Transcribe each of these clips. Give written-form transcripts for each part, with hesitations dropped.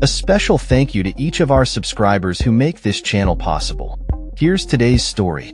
A special thank you to each of our subscribers who make this channel possible. Here's today's story.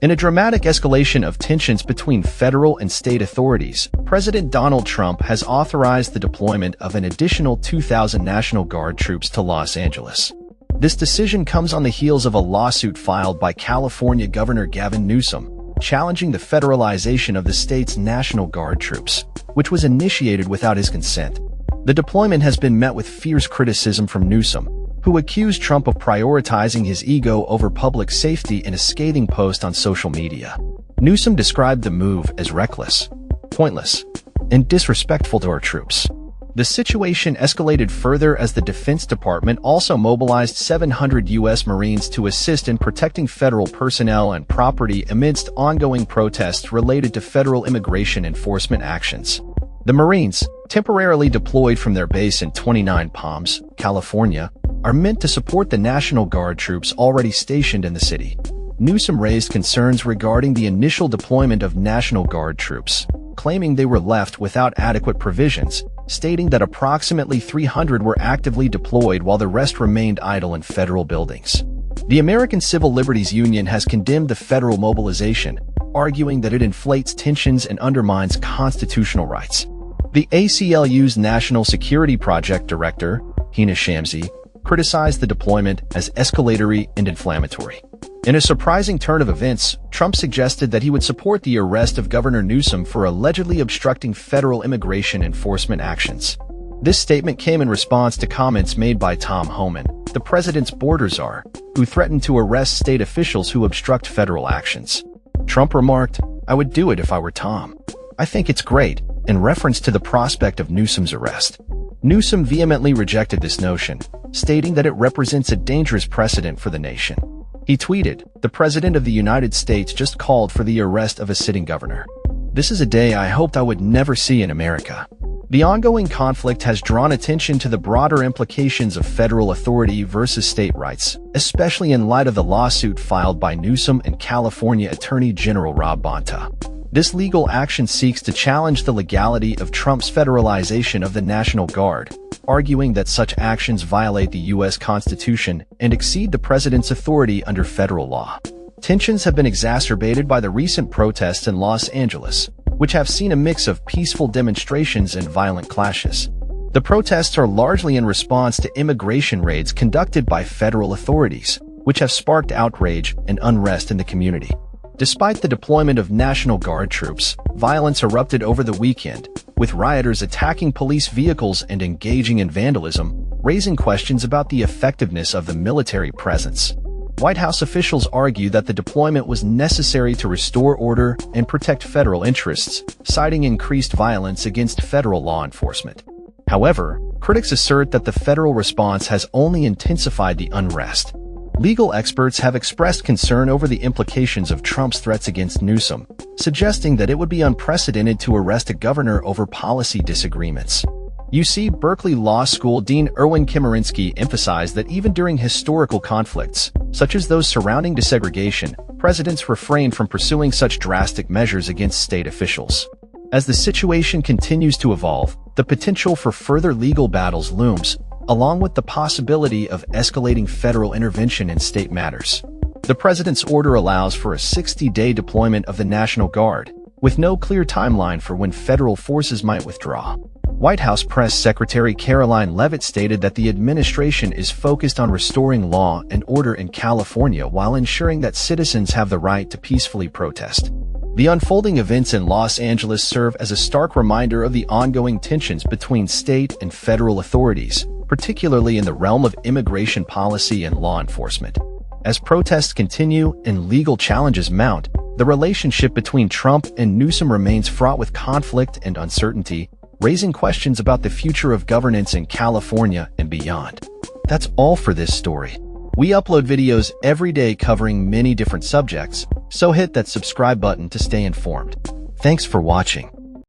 In a dramatic escalation of tensions between federal and state authorities, President Donald Trump has authorized the deployment of an additional 2,000 National Guard troops to Los Angeles. This decision comes on the heels of a lawsuit filed by California Governor Gavin Newsom, challenging the federalization of the state's National Guard troops, which was initiated without his consent. The deployment has been met with fierce criticism from Newsom, who accused Trump of prioritizing his ego over public safety in a scathing post on social media. Newsom described the move as reckless, pointless, and disrespectful to our troops. The situation escalated further as the Defense Department also mobilized 700 U.S. Marines to assist in protecting federal personnel and property amidst ongoing protests related to federal immigration enforcement actions. The Marines, temporarily deployed from their base in 29 Palms, California, are meant to support the National Guard troops already stationed in the city. Newsom raised concerns regarding the initial deployment of National Guard troops, claiming they were left without adequate provisions, stating that approximately 300 were actively deployed while the rest remained idle in federal buildings. The American Civil Liberties Union has condemned the federal mobilization, arguing that it inflates tensions and undermines constitutional rights. The ACLU's National Security Project Director, Hina Shamsi, criticized the deployment as escalatory and inflammatory. In a surprising turn of events, Trump suggested that he would support the arrest of Governor Newsom for allegedly obstructing federal immigration enforcement actions. This statement came in response to comments made by Tom Homan, the president's border czar, who threatened to arrest state officials who obstruct federal actions. Trump remarked, "I would do it if I were Tom. I think it's great," in reference to the prospect of Newsom's arrest. Newsom vehemently rejected this notion, stating that it represents a dangerous precedent for the nation. He tweeted, "The President of the United States just called for the arrest of a sitting governor. This is a day I hoped I would never see in America." The ongoing conflict has drawn attention to the broader implications of federal authority versus state rights, especially in light of the lawsuit filed by Newsom and California Attorney General Rob Bonta. This legal action seeks to challenge the legality of Trump's federalization of the National Guard, arguing that such actions violate the U.S. Constitution and exceed the president's authority under federal law. Tensions have been exacerbated by the recent protests in Los Angeles, which have seen a mix of peaceful demonstrations and violent clashes. The protests are largely in response to immigration raids conducted by federal authorities, which have sparked outrage and unrest in the community. Despite the deployment of National Guard troops, violence erupted over the weekend, with rioters attacking police vehicles and engaging in vandalism, raising questions about the effectiveness of the military presence. White House officials argue that the deployment was necessary to restore order and protect federal interests, citing increased violence against federal law enforcement. However, critics assert that the federal response has only intensified the unrest. Legal experts have expressed concern over the implications of Trump's threats against Newsom, suggesting that it would be unprecedented to arrest a governor over policy disagreements. UC Berkeley Law School Dean Erwin Chemerinsky emphasized that even during historical conflicts, such as those surrounding desegregation, presidents refrain from pursuing such drastic measures against state officials. As the situation continues to evolve, the potential for further legal battles looms, along with the possibility of escalating federal intervention in state matters. The president's order allows for a 60-day deployment of the National Guard, with no clear timeline for when federal forces might withdraw. White House Press Secretary Caroline Leavitt stated that the administration is focused on restoring law and order in California while ensuring that citizens have the right to peacefully protest. The unfolding events in Los Angeles serve as a stark reminder of the ongoing tensions between state and federal authorities, particularly in the realm of immigration policy and law enforcement. As protests continue and legal challenges mount, the relationship between Trump and Newsom remains fraught with conflict and uncertainty, raising questions about the future of governance in California and beyond. That's all for this story. We upload videos every day covering many different subjects, so hit that subscribe button to stay informed. Thanks for watching.